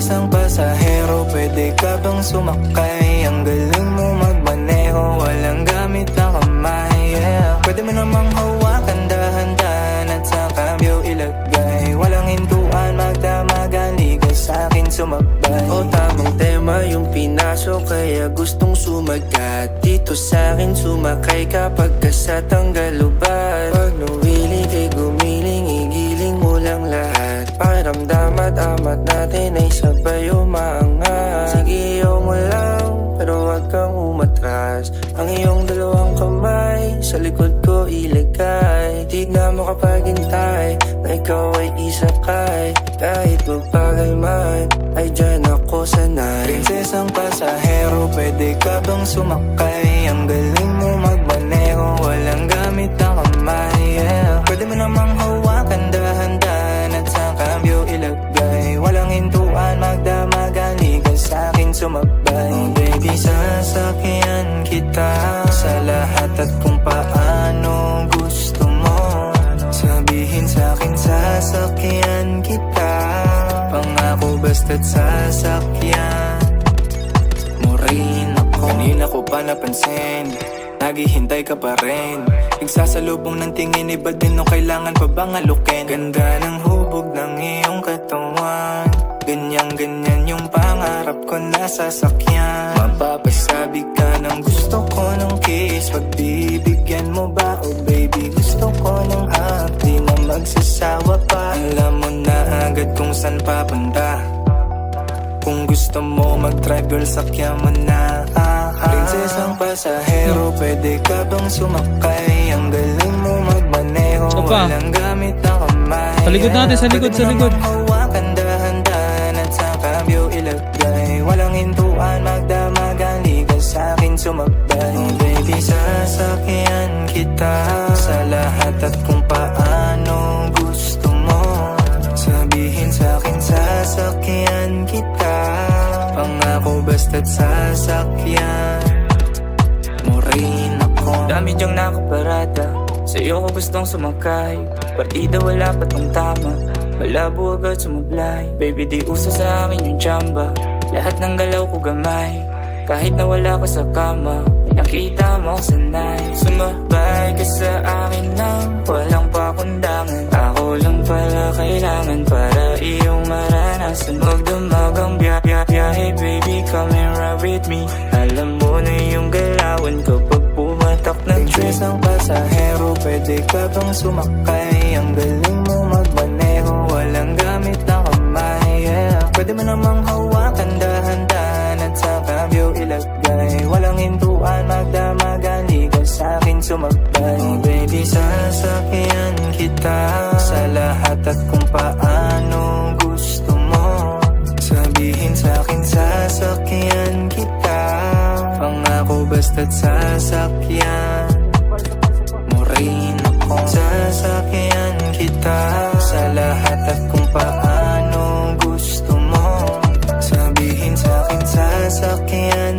Prinsesang pasahero, pwede ka bang sumakay? Ang galing mo magmaneho, walang gamit na kamay, yeah. Pwede mo namang hawakan dahan-dahan at sa cambio ilagay. Walang hintuan, magdamagan, liga sa'kin sumabay. O tamang tema yung pinasok, kaya gustong sumagat. Dito sa'kin sumakay kapag ka sa tanggalubat. Pag nuwilig ay gumiling, igiling mo lang lahat. Pakiramdam at amat natin ay sabay umaangat. Sige, ayaw mo lang, pero wag kang umatras. Ang iyong dalawang kamay sa likod ko ilagay. Di na makapaghintay na ikaw ay isakay. Kahit magpagay man, ay dyan ako sanay. Prinsesang pasahero, pwede ka bang sumakay? Ang galing mo magmaneho, walang gamit na kamay, yeah. Pwede mo namang hawakan dahan-dahan at sa cambio ilagay. Walang hintuan, magdamagan, liga sa'kin sumabay. Oh baby, sasakyan kita sa lahat at kung paano gusto mo. Sabihin sa'kin, sasakyan kita. Pangako basta't sasakyan mo rin ako. Kanina ko pa napansin, naghihintay ka pa rin. Nagsasalubong ng tingin, iba din nung kailangan pa bang alukin. Ganda ng hubog ng iyong katawan, ganyan-ganyan yung pangarap ko na sasakyan. Mapapasabi ka ng gusto ko ng kiss, pagbibigyan mo ba? Oh baby, gusto ko ng hug, di na magsasawa pa. Alam mo na agad kung saan papunta. Kung gusto mo mag-drive, girl, sakyan mo na. Prinsesang pasahero, pwede ka bang sumakay? Ang galing mo magmaneho, walang gamit na kamay. Sa likod natin, sa likod, sa likod. Pwede mo namang hawakan dahan-dahan at sa cambio ilagay. Walang hintuan, magdamagan, liga sa'kin sumabay. Oh baby, sasakyan kita sa lahat at kung paano gusto mo. Sabihin sa'kin, sasakyan kita. Pangako basta't sasakyan mo rin ako. Dami dyang nakaparada, sa'yo ko gustong sumakay. Partida wala pa tong tama, malabo agad sumablay. Baby, di uso sa akin yung tsamba, lahat ng galaw ko gamay. Kahit na wala ka sa kama, nakita mo sanay. Sumabay ka sa akin nang walang pakundangan. Ako lang pala kailangan para iyong maranasan. Magdamagang biyahe, baby, come and ride with me. Alam mo na yung galawan kapag pumatak ng train. Prinsesang pasahero, pwede ka bang sumakay? Ang galing mo magmaneho, walang gamit na kamay, yeah. Pwede mo namang hawakan dahan-dahan at sa cambio ilagay. Walang hintuan, magdamagan, liga sa'kin sumabay. Oh baby, sasakyan kita sa lahat at kung paano gusto mo. Sabihin sa'kin, sasakyan kita. Pangako basta't sasakyan mo rin ako. Sasakyan kita sa lahat at kung paano gusto mo. Sabihin sa'kin, sasakyan